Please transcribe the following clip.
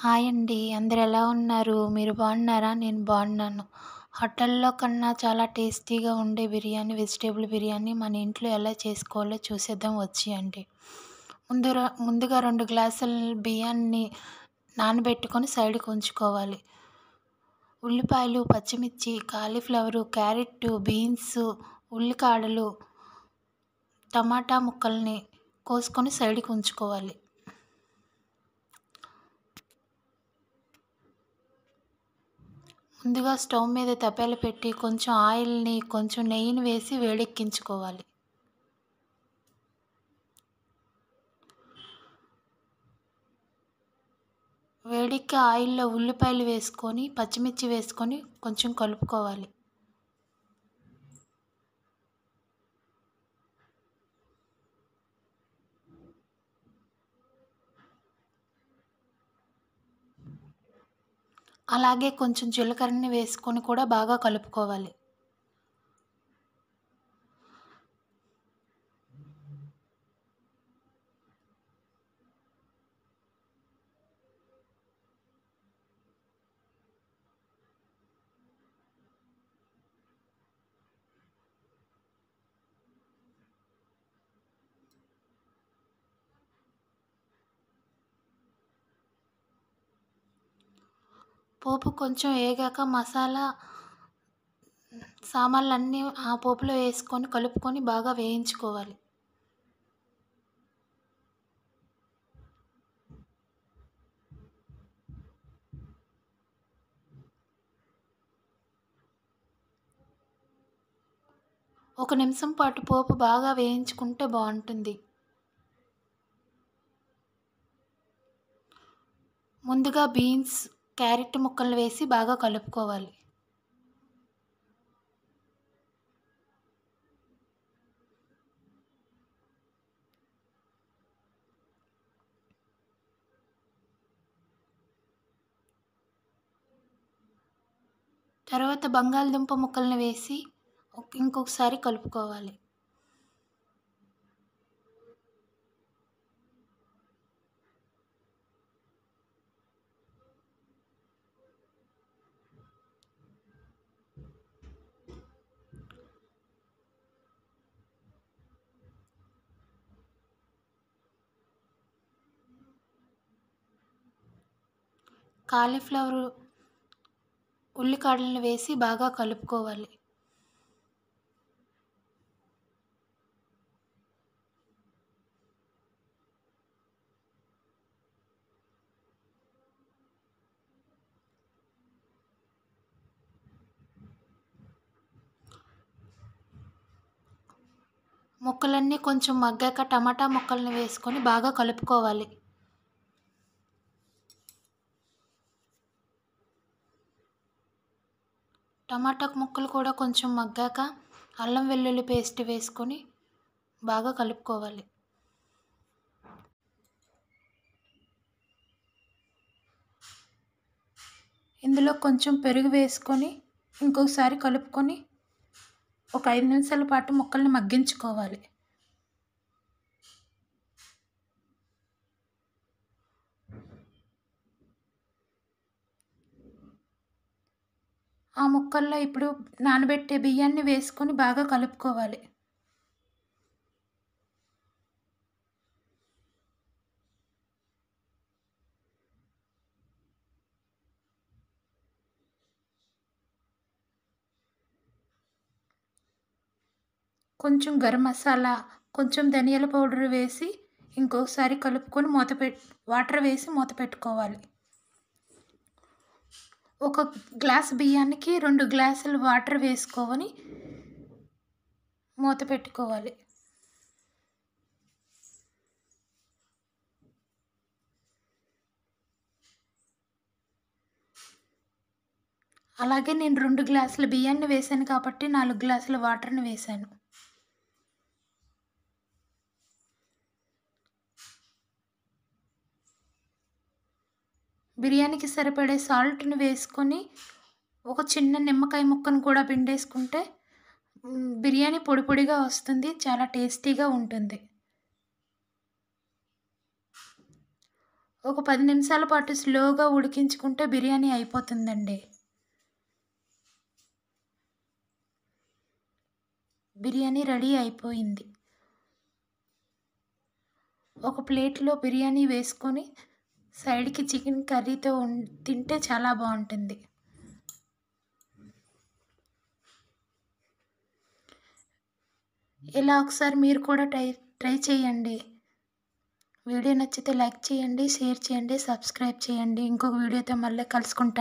Hi అండి. అందరూ ఎలా ఉన్నారు? మీరు బాగున్నారా? నేను బాగున్నాను. హోటల్‌లో కన్నా చాలా టేస్టీగా ఉండే బిర్యానీ, వెజిటబుల్ బిర్యానీ మన ఇంట్లో ఎలా చేసుకోవాలో చూసేద్దాం వచ్చేయండి. ముందుగా 2 గ్లాసుల బియ్యాన్ని నానబెట్టుకొని సైడ్‌కి ఉంచుకోవాలి. ఉల్లిపాయలు, పచ్చిమిర్చి, కాలీఫ్లవరు, క్యారెట్టు, బీన్సు, ఉల్లికాడలు, టమాటా ముక్కల్ని కోసుకొని సైడ్‌కి ఉంచుకోవాలి. ముందుగా స్టవ్ మీద తపాలు పెట్టి కొంచెం ఆయిల్‌ని, కొంచెం నెయ్యిని వేసి వేడెక్కించుకోవాలి. వేడెక్కే ఆయిల్‌లో ఉల్లిపాయలు వేసుకొని, పచ్చిమిర్చి వేసుకొని కొంచెం కలుపుకోవాలి. అలాగే కొంచెం జీలకర్రని వేసుకొని కూడా బాగా కలుపుకోవాలి. పోపు కొంచెం ఏగాక మసాలా సామాన్లన్నీ ఆ పోపులో వేసుకొని కలుపుకొని బాగా వేయించుకోవాలి. ఒక నిమిషం పాటు పోపు బాగా వేయించుకుంటే బావుంటుంది. ముందుగా బీన్స్, క్యారెట్ ముక్కలు వేసి బాగా కలుపుకోవాలి. తర్వాత బంగాళదుంప ముక్కల్ని వేసి ఇంకొకసారి కలుపుకోవాలి. కాలీఫ్లవరు, ఉల్లికాడలను వేసి బాగా కలుపుకోవాలి. ముక్కలన్నీ కొంచెం మగ్గాక టమాటా ముక్కల్ని వేసుకొని బాగా కలుపుకోవాలి. టమాటా ముక్కలు కూడా కొంచెం మగ్గాక అల్లం వెల్లుల్లి పేస్ట్ వేసుకొని బాగా కలుపుకోవాలి. ఇందులో కొంచెం పెరుగు వేసుకొని ఇంకొకసారి కలుపుకొని ఒక 5 నిమిషాల పాటు ముక్కల్ని మగ్గించుకోవాలి. ఆ ముక్కల్లో ఇప్పుడు నానబెట్టే బియ్యాన్ని వేసుకొని బాగా కలుపుకోవాలి. కొంచెం గరం మసాలా, కొంచెం ధనియాల పౌడర్ వేసి ఇంకొకసారి కలుపుకొని వాటర్ వేసి మూత పెట్టుకోవాలి. ఒక గ్లాస్ బియ్యానికి 2 గ్లాసులు వాటర్ వేసుకొని మూత పెట్టుకోవాలి. అలాగే నేను 2 గ్లాసుల బియ్యాన్ని వేశాను కాబట్టి 4 గ్లాసుల వాటర్‌ని వేశాను. బిర్యానీకి సరిపడే సాల్ట్‌ని వేసుకొని ఒక చిన్న నిమ్మకాయ ముక్కను కూడా పిండేసుకుంటే బిర్యానీ పొడి పొడిగా వస్తుంది. చాలా టేస్టీగా ఉంటుంది. ఒక 10 నిమిషాల పాటు స్లోగా ఉడికించుకుంటే బిర్యానీ అయిపోతుందండి. బిర్యానీ రెడీ అయిపోయింది. ఒక ప్లేట్‌లో బిర్యానీ వేసుకొని సైడ్‌కి చికెన్ కర్రీతో తింటే చాలా బావుంటుంది. ఇలా ఒకసారి మీరు కూడా ట్రై చేయండి. వీడియో నచ్చితే లైక్ చేయండి, షేర్ చేయండి, సబ్స్క్రైబ్ చేయండి. ఇంకొక వీడియోతో మళ్ళీ కలుసుకుంటాను.